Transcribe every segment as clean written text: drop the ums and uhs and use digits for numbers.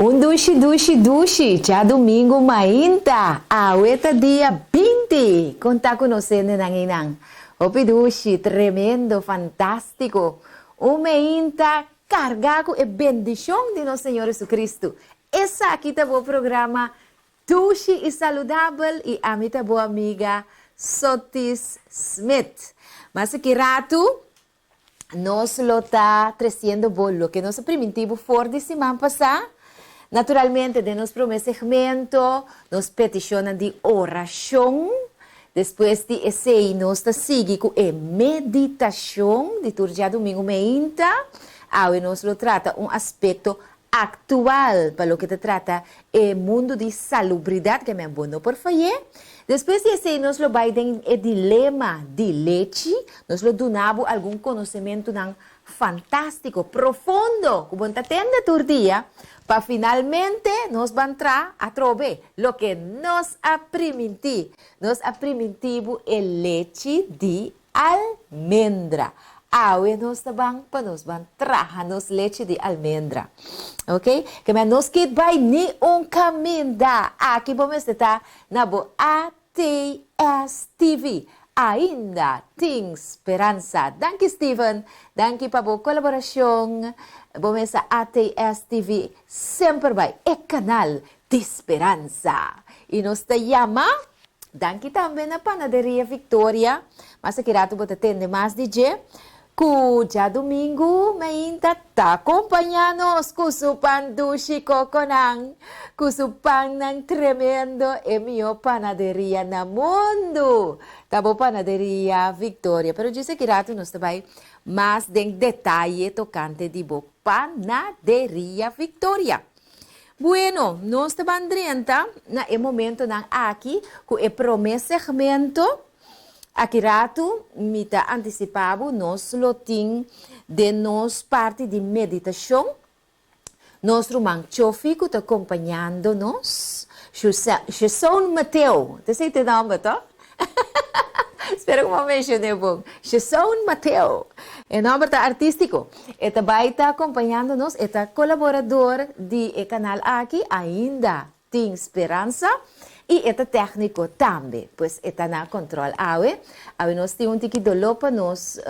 Dushi, já domingo mainta, aweta dia 20, conta conoscendo nanginang. Opi Dushi, tremendo, fantástico. Mainta cargado e bendição de nosso Senhor Jesus Cristo. Essa aqui tá o programa Dushi e Saludabel e a minha boa amiga Sotis Smith. Mas que rato, nós lo está trazendo bolo, que nosso primitivo for de semana passada. Naturalmente, de nosso primeiro segmento, nos peticionam de oração. Depois de esse, nós seguimos com a meditação de turja domingo meinta. Aí nós lo trata aspecto atual para o que te trata o mundo de salubridade, que é bom por fazer. Depois desse, nós lo vai ter o dilema de leche. Nós lo donamos algum conhecimento fantástico, profundo, que vamos atender todo dia, para finalmente nós vamos entrar a trover o que nos aprimiti. Nos aprimitivo é leche de almendra. Awe nós também para nós vamos trazer nos leche de almendra. Ok? Que nós que vai ni caminho da aqui vamos estar na boa ATS TV. Ainda tem esperança. Danke, Steven. Danke para a colaboração. Vamos a ATS TV sempre vai. É canal de esperança. E nos chama. Danke também na Panaderia Victoria. Mas aqui rato vou atender mais DJ. Cuja domingo, mainta ta acompanha-nos com o pão Dushi coconang, com o pão ng tremendo e minha panaderia na mundo. Tá bom, Panaderia Victoria. Pero disse que rato nós também mais de detalhe tocante de bo Panaderia Victoria. Bueno, nós também renta na momento nang aqui com o primeiro segmento. Aqui rato, me tá antecipado, nós lotim de nós parte de meditação. Nosso irmão Chofi, que está acompanhando nós. Jesus Mateo. Você sei te nome, tá? Espero que eu mencione bom. Jesus Mateo. É nome artístico. Ele vai estar acompanhando nós. Ele é colaborador do canal aqui. Ainda tem esperança. E é técnico também, pois está na controle. Aí nós temos que dolor para nosso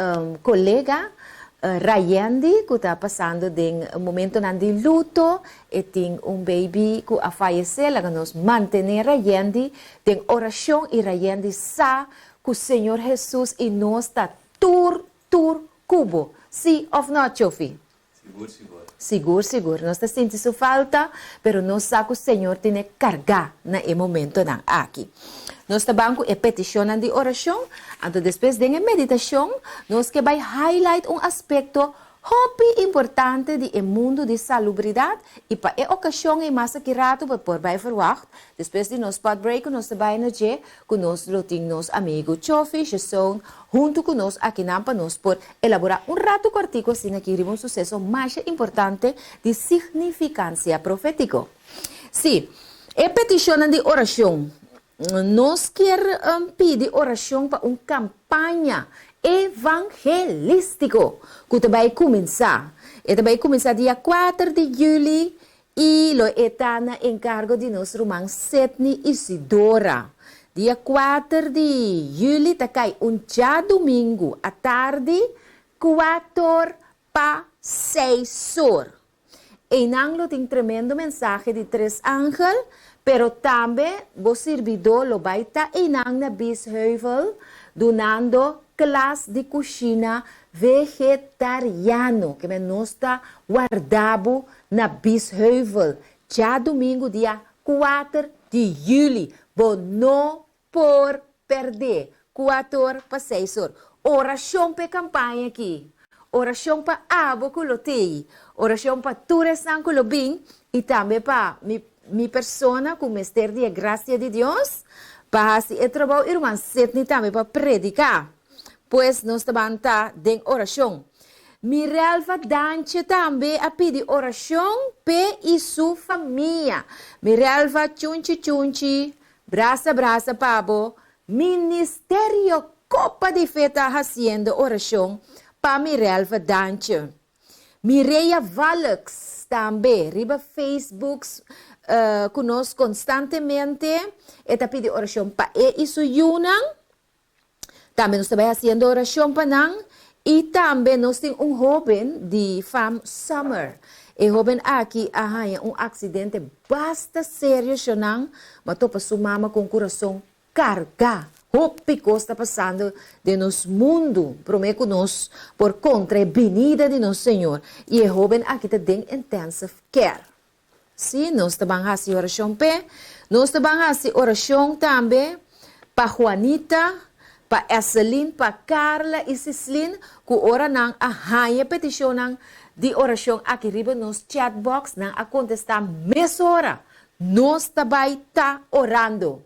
colega Rayandi, que está passando de momento de luto, e tem baby que a falecer, que nós manter Rayandi, tem oração e Rayandi sabe que o Senhor Jesus e nós está cubo. Sim ou não, Chofi? Seguro. Nós está sentindo falta, mas nós sabemos que o Senhor tem que carregar no momento aqui. Nós também com a petição de oração, e depois da meditação, nós que vai highlight aspecto importante do mundo de salubridade e para a ocasião é mais que rato por vai verwacht. Depois de nós spot break, nós também na G, com nós routine nos amigo Chofi, Jesus, junto com nós aqui na para nós por elaborar rato cortico assim aqui um sucesso mais importante de significância profética. Sim, a petição de oração. Nós queremos pedir oração para uma campanha evangelístico que vai começar. Ele vai começar dia 4 de julho e lo está na encargo de nosso irmão Setni Isidora. Dia 4 de julho tá cai dia domingo à tarde 4 para 6 horas. E não tem tremendo mensagem de 3 ángeles, pero também o servidor lo vai estar na Bisheuvel donando classe de cozinha vegetariano que nós está guardado na Bisheuvel. Já domingo, dia 4 de julho. Vou não por perder. 4 para 6 horas. Oração para campanha aqui. Oração para abo que lo tem. Oração para turesan que lo bem. E também para minha persona com o mistério de graça de Deus. Para se trabalhar, irmã Setni também para predicar. Pois nós também está em oração. Mirelva Danche também a pedir oração para e sua família. Mirelva chunchi, braça, pabo. Ministério Copa de Fé está fazendo oração para Mirelva Danche. Mireia Valux também, riba Facebook, conosco constantemente, eta pide oração para isso yunang, também nós estamos fazendo oração para nang, e também nós temos jovem de fam Summer. E jovem aqui arranha acidente basta sério, xanang, mas topa sua mama com coração carga. Hopi está passando de nos mundo, prometo nós, por contra a venida de nosso Senhor. E o jovem aqui tem intensive care. Sim, nós também fazemos oração pé. Nós também fazemos oração também para Juanita, para Esselin, para Carla e Cislin, que ora nang a haya petição nang de oração aqui riba nos chat box nang a contestar mesma hora. Nós também está orando.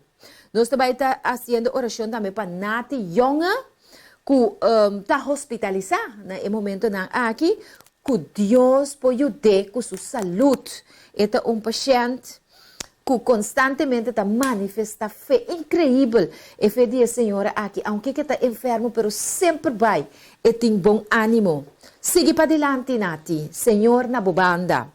Nós também está fazendo oração também para Nati Jonga, que está hospitalizada no momento aqui, que Deus pode ajudar com sua saúde. Este é paciente que constantemente está manifestando fé incrível. E fé de Senhora aqui, aunque está enfermo, pero sempre vai e tem bom ânimo. Siga para adelante, Nati, Senhor na bobanda.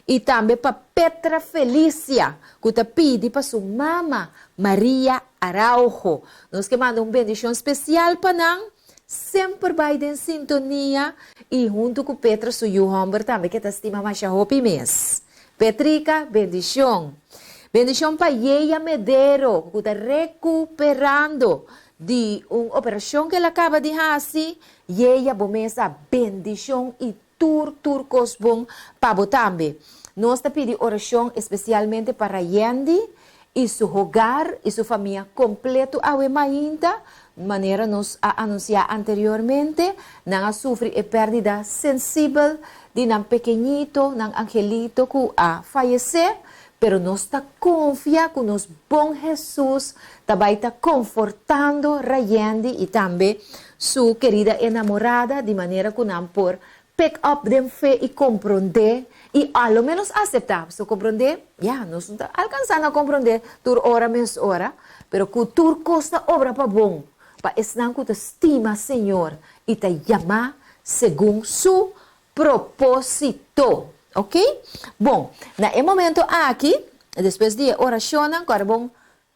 E também para Petra Felícia, que está pedindo para sua mama, Maria Araujo. Nós que mandamos bendição especial para nós. Sempre vai em sintonia. E junto com Petra, sua Humber também, que está estima mais a hopi mês. Petrica, bendição. Bendição para Yeia Medero, que está recuperando de uma operação que ela acaba de fazer. Yeia bomesa bendição e turcos bom para botambe. Nós está pedindo oração especialmente para Yendi e seu hogar e sua família completo a mainta, maneira nos a anunciar anteriormente, não sofre e perda sensível de um pequenito, um angelito que a falecer, pero nós está confia que nos bom Jesus também está confortando Yendi e também sua querida enamorada de maneira que não por pick up dem fé e compreender e ao menos aceitar. Se compreender, nós não alcançamos a compreender tur hora menos hora, pero que tur costa obra para bom, para estar que te estima Senhor e te chama segundo su propósito, ok? Bom, no momento aqui, depois de oração, agora bom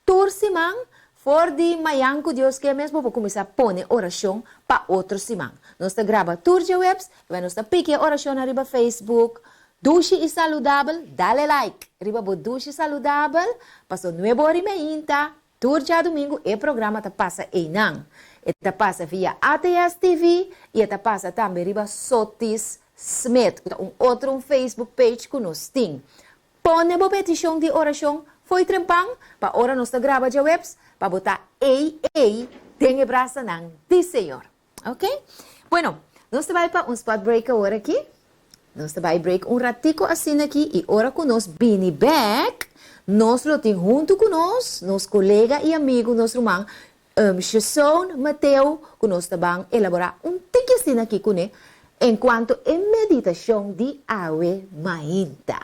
tur simang for de manhã que Deus quer mesmo para começar a pôr oração para outro semana. Nós grava tour de webs, nós pique oração na riba Facebook, Dushi e Saludabel, dale like. Riba bo Dushi Saludabel, passo 9h30, tour de domingo, e programa ta passa einang. E ta passa via ATS TV, e ta passa também riba Sotis Smith, outro Facebook page que nós tem. Põe bo petição de oração, foi trempang, para ora nós grava de webs, para botar tem braça nang de Senhor. Ok? Bueno, nós vai para spot break agora aqui. Nós vai break ratico assim aqui e ora que nós bini back, nós lo tem junto com nós colega e amigo, nosso irmão, Jesus Mateo, que nós também elaborar tique assim aqui com ele, enquanto em meditação de Awe Mainta.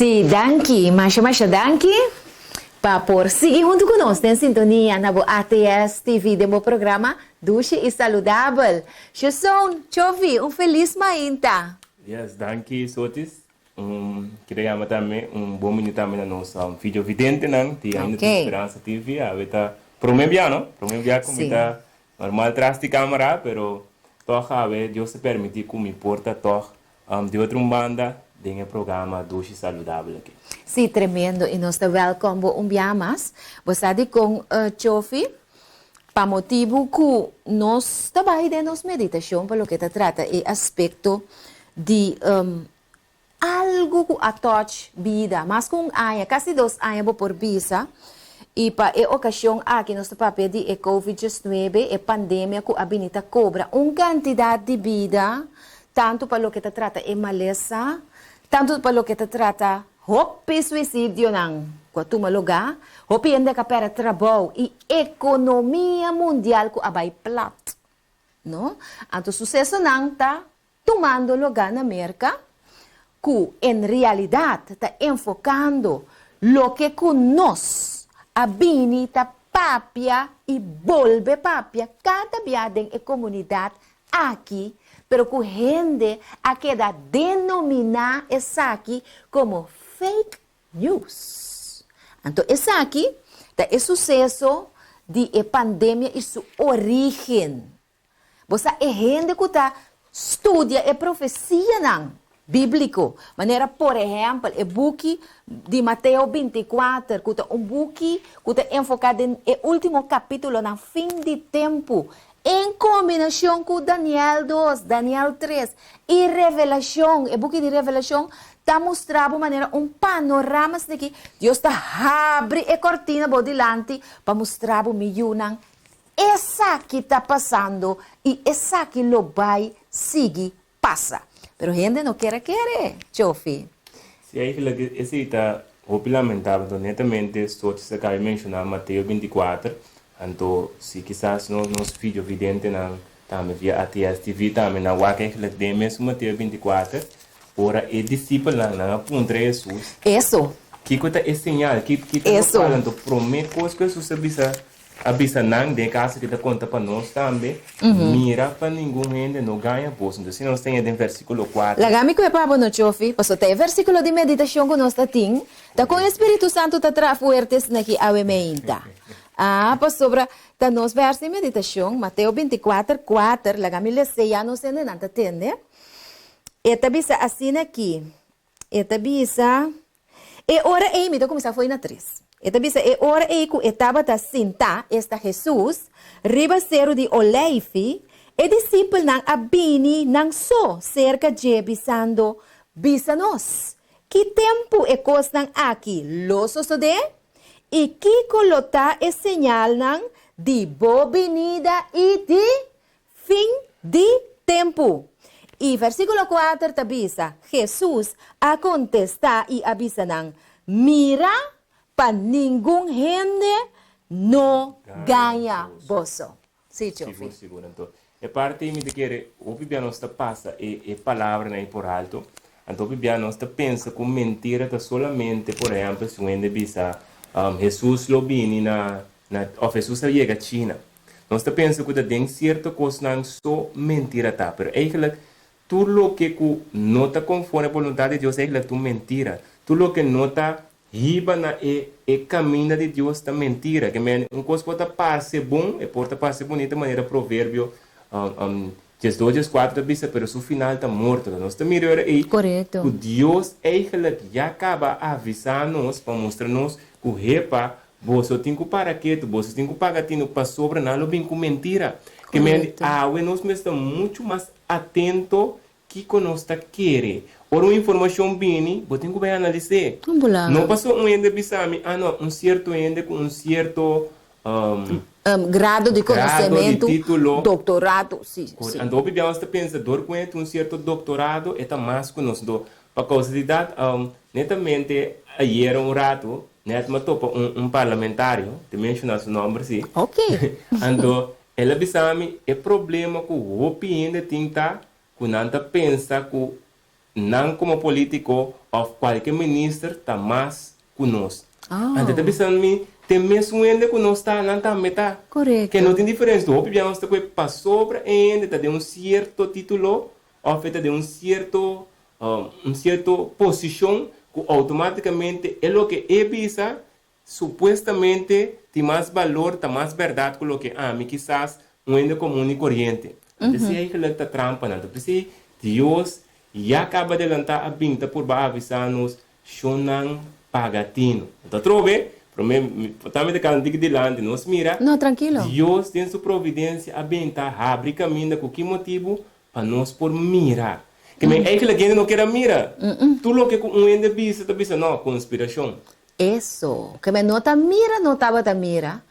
Si danke, masha danke, para por seguir junto conosco em sintonia na ATS TV de meu programa Dushi e Saludabel. Jesus, chovi, feliz mainta. Yes, danke Sotis. Queria também bom minuto também na nossa vídeo vidente não, de ainda tem esperança TV, a veta promebiano como está normal atrás de câmera, pero toca a ver Deus se permite que me porta toca de outra banda tem o programa Dushi Saludabel aqui. Sim, tremendo. E nós estamos welcome mais. Você com Chofi, pa motivo que nós trabalhamos de nos meditação, para lo que te trata, é aspecto de algo que a touch vida, mas com ano, quase 2 anos por visa, e para a ocasião aqui nós estamos pedir a COVID-19, a pandemia que a binita cobra uma quantidade de vida, tanto para lo que te trata é maleza, tanto para lo que te trata hopi suicídio nang quatuma lugar, hopi ainda que para trabalho e economia mundial que abai plat, no? Então sucesso nang tá tomando lugar na América, que em realidade está enfocando lo que nós a binita papia e volve papia cada viagem e comunidade aqui, pero que gente a queda denominar essa aqui como fake news. Então, essa aqui é o sucesso de pandemia e sua origem. Você é gente que está estudia a profecia não bíblico. Maneira, por exemplo, o book de Mateus 24, que é book que está enfocado no último capítulo, no fim de tempo, em combinação com Daniel 2, Daniel 3 e Revelação. O book de Revelação está mostrando maneira panorama de que Deus está abrindo a cortina por delante para mostrar o milhão. Essa que está passando e essa que lo vai seguir passa. Pero gente não quer, chofi. Se aí que esse está lamentável, netamente, só se acaba de mencionar Mateus 24, então, se quizás nos vídeos videntes, também via ATS TV, também na Waka, que tem mesmo Mateus 24, ora, é discípulo, na aponta Jesus. Isso. Que coisa é sinal, que está falando, promete coisas que Jesus avisa não de casa que está conta para nós também, mira para ninguém ainda não ganha bolsa. Então, se nós temos em versículo 4. Lagami ko pa no chofi, paso tem versículo de meditação que nós tem, tá com o Espírito Santo tá tra fuertes na que awe meinta. Sobra tá nos versos de meditação, Mateus 24, 4, lagami leseia no se não tá tende. Eta bisa assim aqui. Eta bisa e ora me to começar foi na 3. Eta bisa e ora que estava tá sinta esta Jesus ribaceiro de Oleife e discípulo nang abini nang so cerca de bisando bisanos. Que tempo e cos nang aqui loso de e que colota e señal nang de bobinida e de fim de tempo. E versículo 4 tabisa, Jesus a contestar e avisa nang, mira, pa ninguém gente não ganha bolso. Sim, Seguro, seguro. Então, é parte de que o Bíblia não está passa e palavra aí por alto. Então, o Bíblia não está pensa com mentira que solamente, por exemplo, se um bisa Jesus lo vini ou Jesus chega a China. Não está pensa que tem certa coisa não só mentira tá, pero eigenlijk tudo o que não está conforme a vontade de Deus é tu mentira. Tudo o que não está riba na caminho de Deus está mentira. Que uma coisa pode parecer bom e pode parecer bonita maneira provérbio 2, 4 bisa, pero su final está morto. Nós estamos mirando aí. Correto. Que Deus eigenlijk já acaba avisando-nos para mostrar-nos que o repa você tem que parar quieto, você tem que pagar para sobre nada bem com mentira. Que nós estamos muito mais atentos que nós está querendo. Ora, uma informação bem, você tem que analisar. Não passou um ende bisami, não, certo ende com certo grado de conhecimento, de título, doutorado, sim. Então, biblia está pensando com certo doutorado, é mais que nós do. Para causa de that, netamente, ayer rato, netamente topa parlamentário, te mencionar seu nome, sim. Ok. Então, ela bisami, é problema que o opinião tem que não pensa que não como político ou qualquer ministro está mais que nós. Então, tá bisami, tem mesmo ainda que nós está não está meta. Correto. Que não tem diferença. O opinião está que para sobre ainda está de certo título ou feita de certo posição que automaticamente é o que é bisa supostamente tem mais valor, tem mais verdade que o que me quizás um ainda comum e corrente. Então, se aí que ele está trampa, então, se Deus já acaba de lançar a pinta por avisar-nos, chonan pagatino. Então, trove, Também de cantiga delante, nós mira. No, tranquilo. Deus tem sua providência a benta, abre caminho com que motivo para nós por mirar. Que me é que a gente não quer mirar. Tu lo que um ende bisa não conspiração. Isso. Que me nota mira, não tava da mira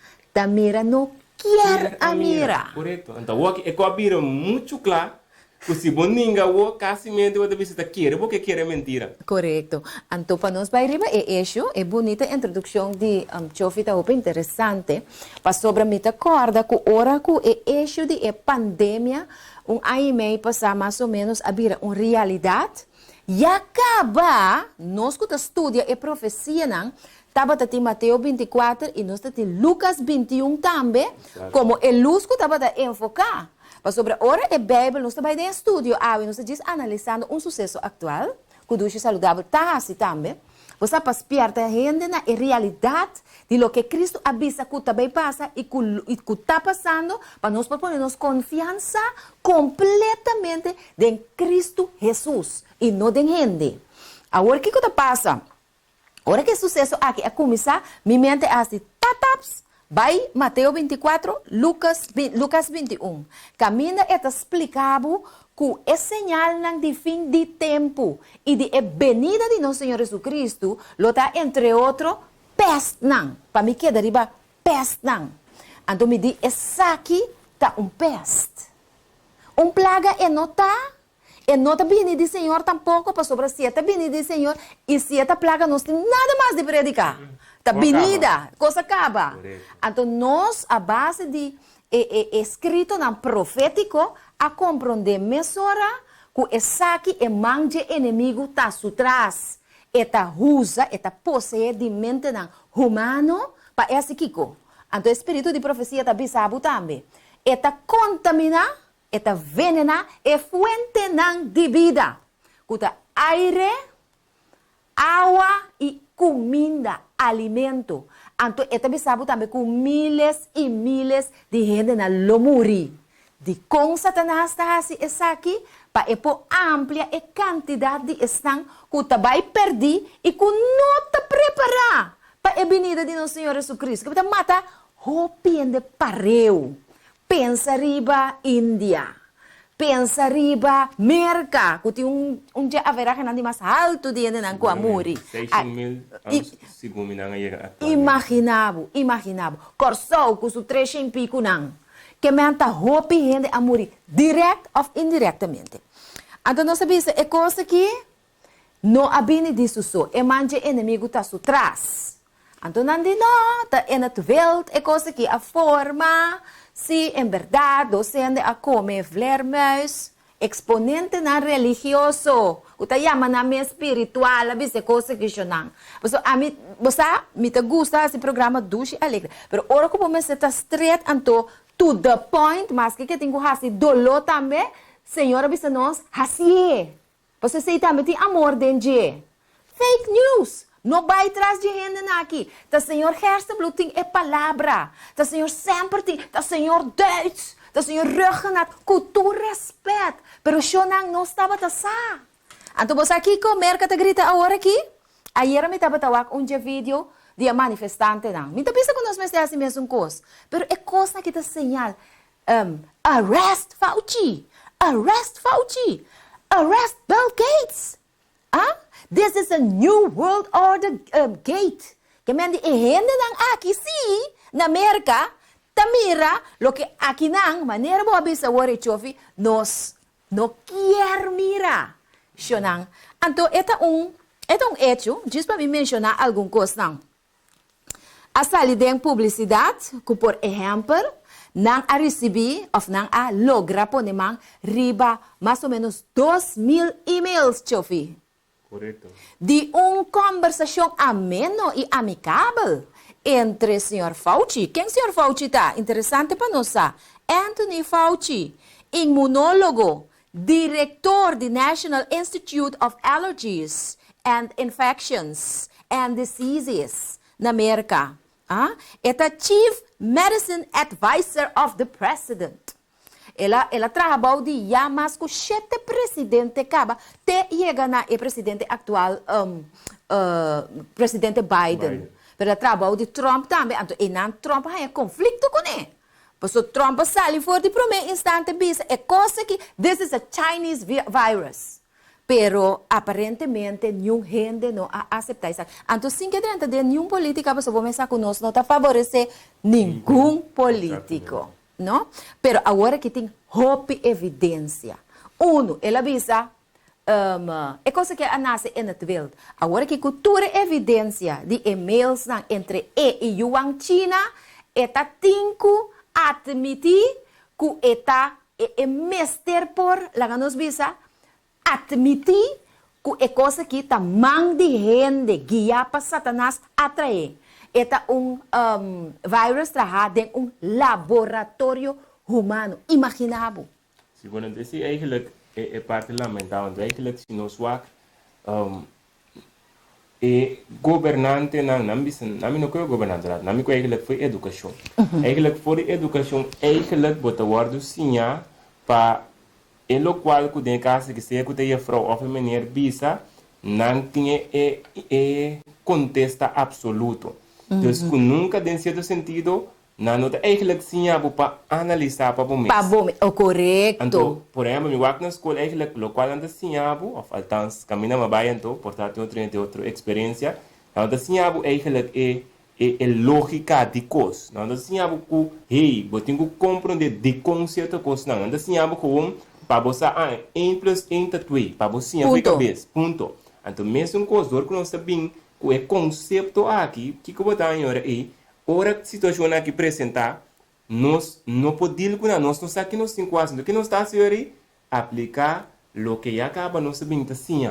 não quer a mira. Correto. Então, o que é que a mira muito claro. Que se boninga o casi mente o bisa ta quer, porque quer mentira. Correto. Então, para nós vai riba é isso, é bonita a introdução de Chofita Opa, interessante. Para sobre me acorda que ora que é isso de pandemia, ano e meio passar mais ou menos a vir uma realidade. E acaba, nós que estudia a profecia, estava em Mateus 24 e nós em Lucas 21 também, como é luz que estava a enfocar. Mas sobre a hora é Bíblia, nós também em estúdio, nós estamos analisando um sucesso atual, que o Dushi Saludabel está assim também. Você para esperta a gente na realidade de lo que Cristo avisa que também passa e que está passando, para nós ponermos confiança completamente em Cristo Jesus e não em gente. Agora, o que passa? Agora que sucesso aqui a começar, minha mente é assim, tataps. Vai Mateus 24, Lucas 21. Caminha é explicado que é sinal de fim de tempo e de venida de nosso Senhor Jesus Cristo, lo está entre outros peste não. Para mim que deriva peste não. Então me diz, essa aqui está peste. Plaga é nota. E não está vindo do Senhor tampouco, para sobre 7 vindo do Senhor e 7 plaga não tem nada mais de predicar. Está vinida, coisa acaba. Então, nós, a base de escrito no profético, a compreender mesura que essa aqui é manje inimigo está atrás. Eta usa, eta possui de mente humano para esse kiko. Então, o espírito de profecia está bisabo também. Eta contamina, eta venena, é fuente de vida. Kuta aire, água e comida, alimento. Então, eta bisabo também com miles e miles de gente na lomuri. De com Satanás está assim, essa aqui, para por amplia e quantidade de estão que vai perder e que não está preparado para a venida de nosso Senhor Jesus Cristo. Que mata roupiende pareu. Pensa riba Índia. Pensa riba Merca. Que tem dia haverá que não mais alto de ainda com amor. 6.000 segundo imaginável. Corsou com os 300 pico não. Que menta roupa e rende a morrer, direct ou indiretamente. Então, nós sabemos que é coisa que não abine disso só, é manje inimigo está atrás. Então, não está na welt, é coisa que a forma, se em verdade, docente a comer vlermuis, exponente na religioso, o que chama na minha espiritual, a é coisa que eu não. Você me gusta esse programa Dushi Alegre, mas ora que você está straight, então, to the point, mas que tem que fazer dolor também, Senhor, avisa nós, assim. Você sei também tem amor dentro de fake news. Não vai atrás de gente aqui. O Senhor hersenbloed tem é palavra. O Senhor sempre tem, o Senhor Deus, o Senhor regenat, com tu respeito. Pero eu não estava assim. Então você aqui comer que te grita agora aqui? Ayer me estava tawak dia vídeo de manifestante não. Me pensa que nós me estamos assim mesmo coisa. Pero é coisa que te señal. Arrest Fauci. Arrest Fauci. Arrest Bill Gates. This is a new world order gate. Que me andi ehende nang aqui sim, na América, tamira, lo que aqui nang, maneira boa bisa wari chofi, nos no quer mira. Xonang. Então, é um hecho, diz para me mencionar algum coisa não. A salida em publicidade, que por exemplo, não a receber, ou não a logra ponemang riba mais ou menos 2.000 e-mails, chofi. Correto. De uma conversação ameno e amigável entre o Sr. Fauci. Quem o Sr. Fauci está? Interessante para nós. Anthony Fauci, imunólogo, diretor do National Institute of Allergies and Infections and Diseases na América. É o Chief Medicine Advisor of the President. Ela trabalhou de mais com 7 presidentes acaba até chegar na presidente atual, presidente Biden. Pero o trabalho de Trump também, então, e não Trump há conflito com ele. Por isso, Trump saiu fora de primeiro instante, bisa, é coisa que, this is a Chinese virus. Pero, aparentemente, nenhum gente não aceita isso. Então, sem que dentro de nenhum político, você vai começar conosco, não está favorecer nenhum político, não? Pero, agora que tem hope evidência. Ela avisa, é coisa que nasce na welt. Agora que cultura evidência de e-mails entre e Yuan China, está tinco admitir que está mestre por, lá nos visa, admitir que é coisa que está mão de gente guiar para Satanás atrair. Está vírus trabalhado em laboratório humano, imaginável. Segundo desse eigenlijk é parte lamentável, eigenlijk se nós wak governante nami não governante lá, nami ko eigenlijk foi educação. Eigenlijk voor de educação eigenlijk bota worden sinha para em lo qual que den casa que seja que tenha frau of meneer bisa não tinha contesta absoluto. Dus nunca den certo sentido na nota eigenlijk sinha para analisar para bom. Para bom, correto. Então, por exemplo, me wak na escola eigenlijk lo qual anda sinha of althans camina mabayan to, portanto outra experiência. Anda sinha eigenlijk é lógica de coisas. Anda sinha que hey, botinho que compreender de conceito coisas não. Anda sinha como para você 1 plus 1 tá 2, para você a cabeça, ponto. Então, mesmo coisa que nós sabemos que é conceito aqui, que eu vou dar em hora aí, ora a situação aqui apresentar, nós não podemos, nós não sabemos que nós temos quase, do que nós estamos aí, aplicar o que já acaba nós sabemos assim,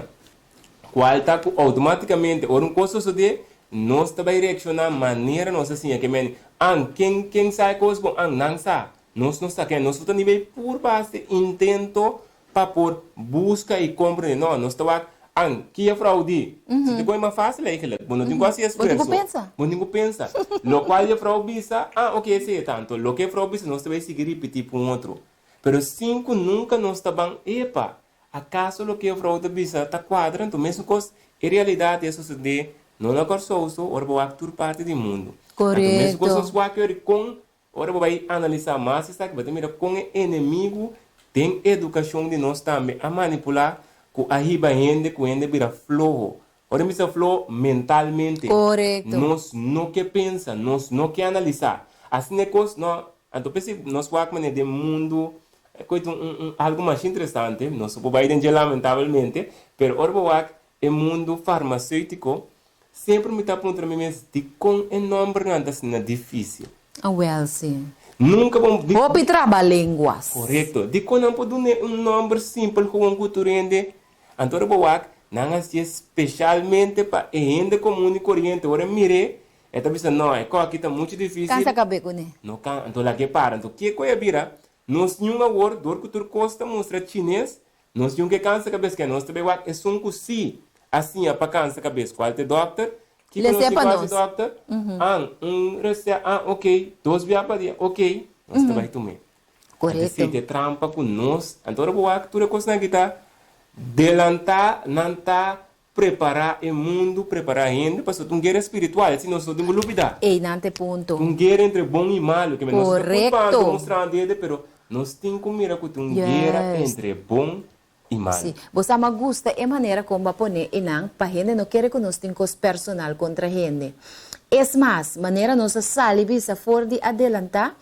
qual está automaticamente, ora um coisa só de, nós também reaccionar maneira nós assim, que men, quem sai coisa bom, não sai. Nós não sabemos, nós estamos a nível por base intento para por busca e compreender. Não, nós estamos que é fraude. Se tem coisa mais fácil é aquilo. Não tem quase esforço. Não tem pensa. Lo qual é fraude bisa, ok, esse é tanto. Lo que é fraude bisa, nós também seguir repetir para um outro. Pero cinco nunca nós estamos, epa, acaso lo que é fraude bisa está quadrando, mesmo coisa, em realidade isso sucede, não é corsoso, ou vou actuar parte do mundo. Correto. Então, mesmo coisa com ora vai analisar mais isso aqui, vai mira com o inimigo tem educação de nós também a manipular com a riba gente, com gente vira flojo. Ora me flojo mentalmente. Correto. Nós não que pensa, nós não que analisar. Assim é coisa, não, então pense nós vamos de mundo coisa algo mais interessante, nós vai entender lamentavelmente, pero ora vai o mundo farmacêutico sempre me está apontando mesmo de com enorme assim é difícil. Well, sim. Nunca vamos... Hope trabalha línguas. Correto. De quando não pode nome simples com um culturende, então boak, não é especialmente para gente comum e corrente. Ora mire, é pensando não, é aqui está muito difícil. Cansa cabe com ele. Não can, então lá que para, então que coisa vira? Nós nenhum agora, dor cultura costa mostra chinês, nós nenhum que cansa cabeça que nós também é um cosi, assim é para cansa cabeça. Qual é o doctor? Que ele é para nós. Doctor, ok, 2 dias para dia, ok, nós também tomar. Correto. Se te trampa com nós, então boa cultura costa que está delantar, não está preparar o mundo, preparar a gente, para uma guerra espiritual, assim nós temos dúvida. E não tem ponto. Uma guerra entre bom e mal, que nós correto. Mostrando dedo, pero nós temos que mirar com uma guerra entre bom e mal. Sim, você me gusta a maneira como põe e não, para gente não quer que nós tenhamos personal contra a gente. É mais, maneira nossa salibisa fora de adelantar,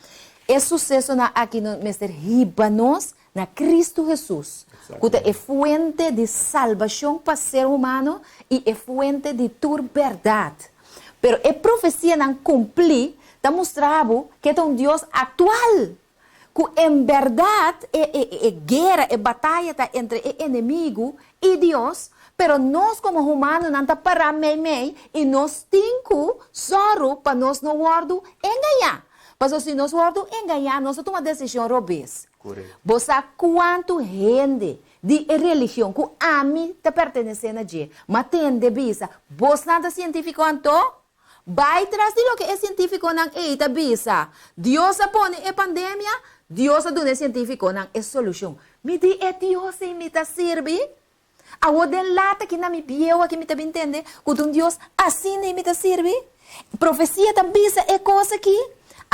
é sucesso na aqui no mestre ribanos na Cristo Jesus. Que é fuente de salvação para o ser humano e é fuente de tua verdade. Pero a profecia não cumprir, está mostrando que é um Deus atual. Que em verdade é guerra, é batalha entre o inimigo e Deus, pero nós como humanos não está para meio e nós temos soro para nós não guardo enganar. Mas se nós guardo enganar, nós tomamos decisão robês. Você quanto gente de religião que a mim está pertencendo a Deus, mas tem de bisa, você não é científico então? Vai atrás de lo que é científico não é da bisa. Deus põe a pandemia, Deus é científico não é solução. Me di é Deus e me está serve. A o de lata que não me pieu aqui me está entende, que Deus assim nem me está serve. Profecia também é coisa aqui.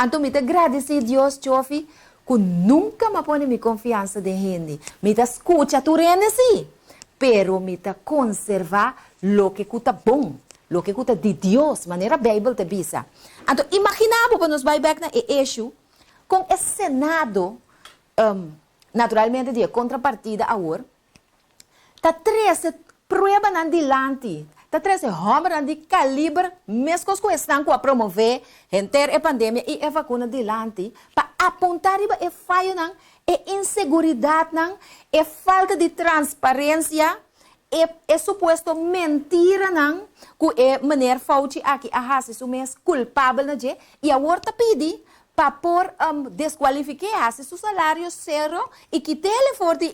Então, me agradecer a Deus, Chofi, que nunca me põe minha confiança de gente. Me escuta tu rende, sim. Pero me conservar lo que está bom. Lo que está de Deus. Maneira a Bíblia te bisa. Então, imaginava para nos vai back na eixo, com esse Senado, naturalmente, de contrapartida agora, tá 13 prueba nan dilante. Tá 13 homens de calibre, mesmo que estão a promover, a pandemia e a vacuna dilante, para apontar e falho nan, e inseguridade nan, e falta de transparência, e suposto mentira nan, que é maneira Fauci aqui a raça o mês culpável na je, e a outra pede para por desqualificar seu salário zero e que telefone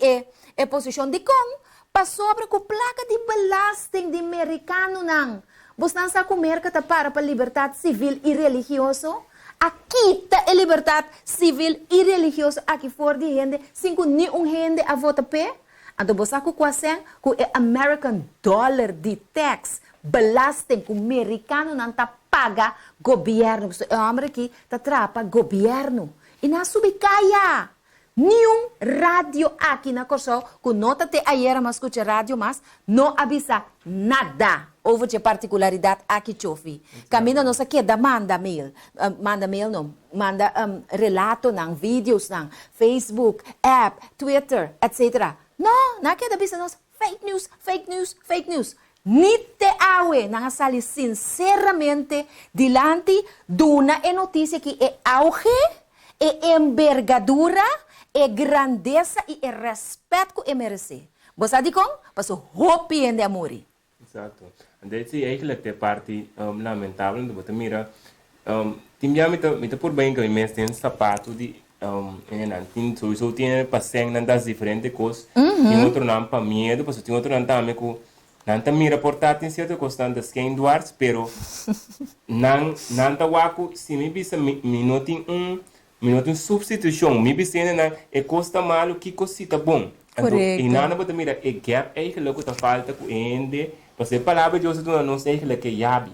é posição de com para sobre com placa de belasting de americano não. Você não sabe como é que está para liberdade civil e religioso? Aqui está a liberdade civil e religiosa aqui fora de gente, sem que nenhum gente a votar pé. Então você sabe quase que é American dollar de tax belasting que o americano não está paga governo. O homem aqui está trapa governo. E na subicaya. Nenhum rádio aqui na Corsol, que nota até ayer mas escuta rádio, mas não avisa nada. Houve de particularidade aqui, Chofi. Camina não sei que manda mail não, manda relato, não, vídeos, não, Facebook, app, Twitter, etc. Não quer avisa nós, fake news. Nite awe, não sali sinceramente, dilante de uma notícia que é auge, é envergadura, é grandeza e é respeito que merece. Você diz como? Passou roupa de amor. Exato. Desse eigenlijk de parte lamentável do você mira tinha me por bem que imenso tem sapato de tem sowieso tem passando das diferentes coisas tem outro não para medo porque tem outro não também que não tá mira portar tem certo constante quem duars pero não tá waku se me bisa minuto substituição me bisa na é costa malo que cosita bom então e nada bota mira é gap é que logo tá falta com ende você palavra de hoje do nós é que yabi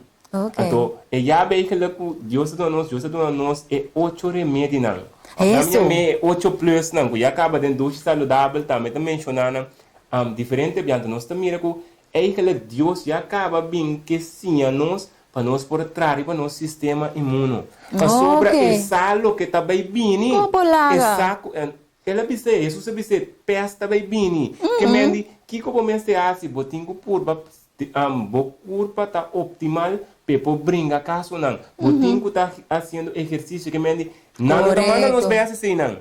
então é yabi é que logo de hoje do nós é 8 remédio não isso é 8 plus não que acaba de Dushi Saludabel também tá mencionando diferente biante nós tá mira com é que Deus já acaba bem que sim a nós para nós por trás para nosso sistema imune para sobre essa lo que está bem bem essa ela disse isso se disse pesta bem bem que mendi que começa a se botinho curva curva tá optimal para brincar caso não botinho tá fazendo exercício que mendi não manda nos bem assim não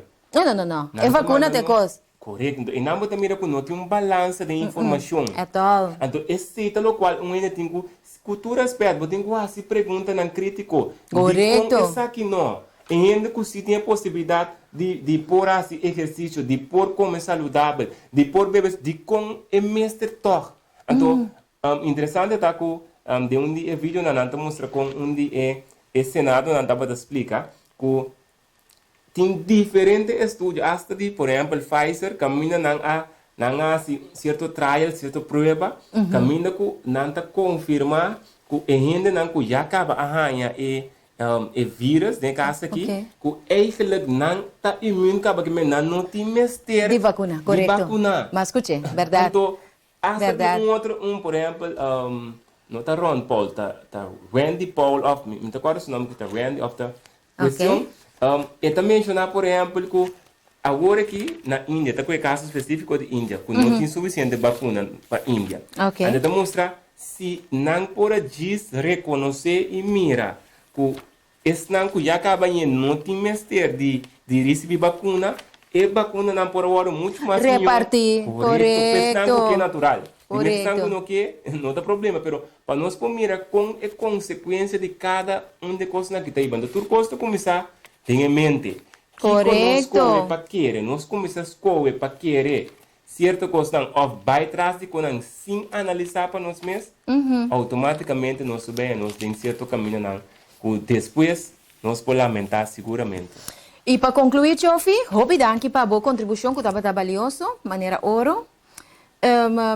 é vacuna de coisa. Correto. E não pode mirar que não tem balança de informação. É tal. Então, esse é o qual ainda tem que cultura aspecto, tem que se pergunta não crítico. Correto. Isso aqui não. E ainda que se tem a possibilidade de pôr esse exercício, de pôr como saudável, de pôr bebês, de com é mestre toque. Então, interessante está que de um dia vídeo não mostra com um dia é Senado não dá para explicar que tem diferentes estudos, hasta de, por exemplo, Pfizer, caminha a certo trial, certa prova, caminha que não está confirmar que a gente não já acaba arranhar e vírus, né, caso aqui, que ele não está imune, que não tem mistério de vacuna, correto. Mas escute, verdade. Então, hasta de outro, por exemplo, não está Ron Paul, está Randy Paul of, me acordo o nome que está Randy of the questão. E também mencionar, por exemplo, que agora aqui na Índia, está com o caso específico de Índia, que não tem suficiente vacuna para a Índia. Então, mostra se não pode reconhecer e mira que esse não que já acaba em não tem mestre de receber vacuna, e vacuna não pode ser muito mais repartir, correto. Que é natural. Correto. Não tem problema, mas para nós mirar com a consequência de cada de coisas que está aí. Quando tu gosta de começar tenha em mente que nós para querer, nós começamos a escolher para querer certa coisa ou vai atrás de coisa sem analisar para nós mesmos, automaticamente nós subimos, nós temos certo caminho não, que depois nós podemos lamentar seguramente. E para concluir, Chofi, obrigado para a boa contribuição que estava valioso, maneira ouro.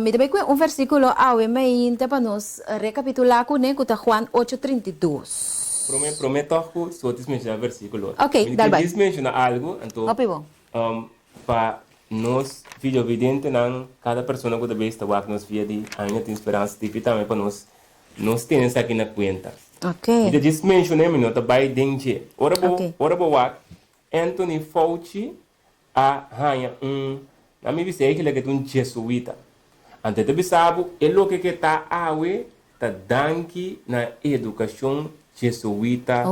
Me também com versículo ao mainta para nós recapitular com né, que está Juan 8:32. Prometo que Sotis mencionar versículo. Ok, dá bem. Diz mencionar algo, então, Bom. para nós, filho evidente, não, cada pessoa que deve estar aqui nos via de ainda tem esperança, tipo, também para nós temos aqui na conta. Ok. E diz mencionar, mas não está bem dentro. Ora boa, Anthony Fauci, a rainha, a minha visão é que ele é um jesuíta. Ante de bisabo, ele que está awe, está danke na educação jesuíta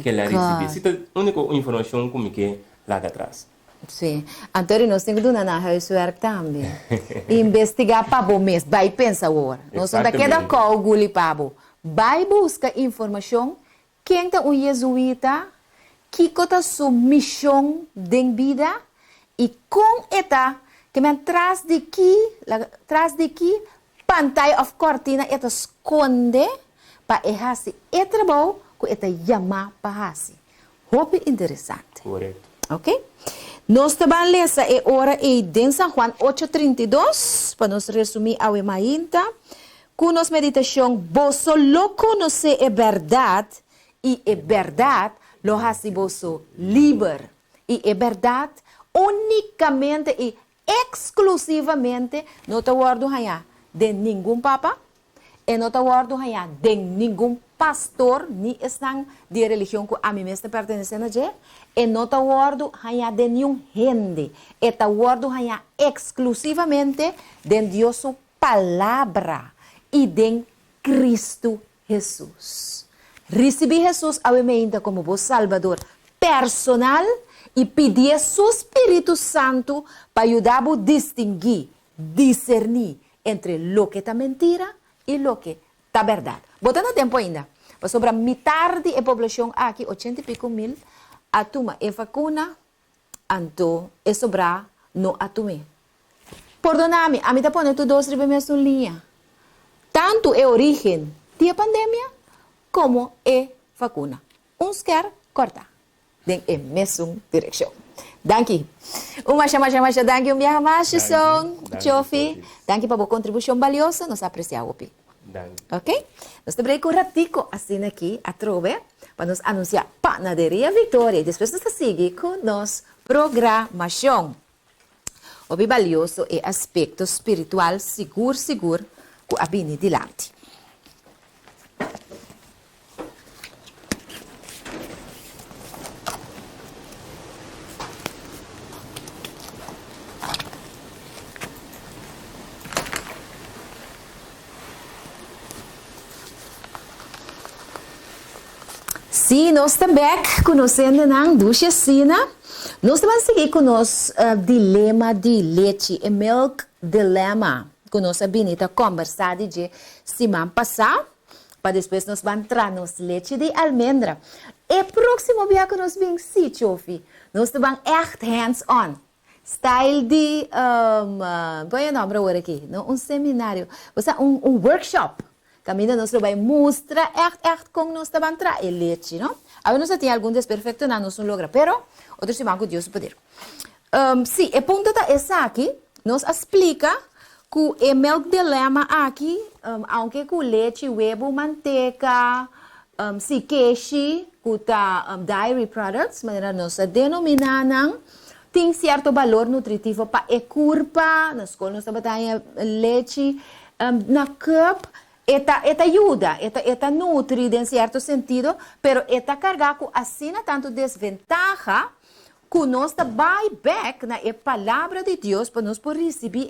que ela recebeu. Essa é a única informação que lá atrás. Sim. Então, nós temos que dar na huiswerk também. Investigar para o mês. Vai pensar agora. Nós somos daquela coisa para vai buscar informação. Quem é um jesuíta? Que é a sua missão de vida? E com esta, que me traz de aqui, pantalla of cortina, esta esconde para errasi. E trabalho que esta chama para errasi. Hope interessante. Correto. Ok? Nós também lemos a hora em San Juan 8:32, para nos resumir a mainta, com nossa meditação, vos lo conhece a verdade, e a verdade lo hace vos livre. E a verdade unicamente e exclusivamente não está guardo de nenhum papa, e não está guardo de nenhum pastor, ni estão de religião que a mim mesmo pertencendo a e não está guardo de nenhum gente, está guardo exclusivamente de Deus sua palavra e de Cristo Jesus. Recebi Jesus a mim como vosso Salvador personal e pedir seu Espírito Santo para ajudar a distinguir, discernir entre lo que está mentira e lo que está verdade. Botando tempo ainda, para sobre a metade da população aqui, 80 e pico mil, a toma é vacuna, então é sobrar não a tomar. Perdona-me, a mim está pondo tudo dois remédios em linha. Tanto é a origem da pandemia, como é vacuna. Uns quer cortar. Den é mesma direção. Danke. Uma chama, danke, minha machição, Chofi. Danke para a contribuição valiosa, nós apreciamos. Ok? Nós também com ratico assim aqui, a trove, para nos anunciar Panaderia Vitória. E depois nós seguimos com nossa programação. O valioso é aspecto espiritual seguro, que a bini dilante. Sim, nós também conhecendo a Dushi Sina, nós vamos seguir com o nosso dilema de leche, o milk dilemma, que nós vamos conversar de semana passada, para depois nós vamos entrar nos leche de almendra. E próximo dia que nós vamos se Chofi, nós vamos echt hands-on, style de, qual é o nome agora aqui? Seminário, um workshop. Caminho nós vai mostrar echt como nós estamos entrar e leite, não? Aí nós tem algum desperfeito não nos logra, pero outros semana que Deus poder. Sim, e ponto da essa aqui, nos explica que o milk dilemma aqui, aunque com leite, huevo, manteca, se queixe, que tá dairy products, maneira nós denominam, tem certo valor nutritivo para a curva, na escola nós trabalhamos leite, na cup. Esta ajuda, esta nutre em certo sentido, pero esta carga com assina tanto desventaja que nós vai back na palavra de Deus para nós poder receber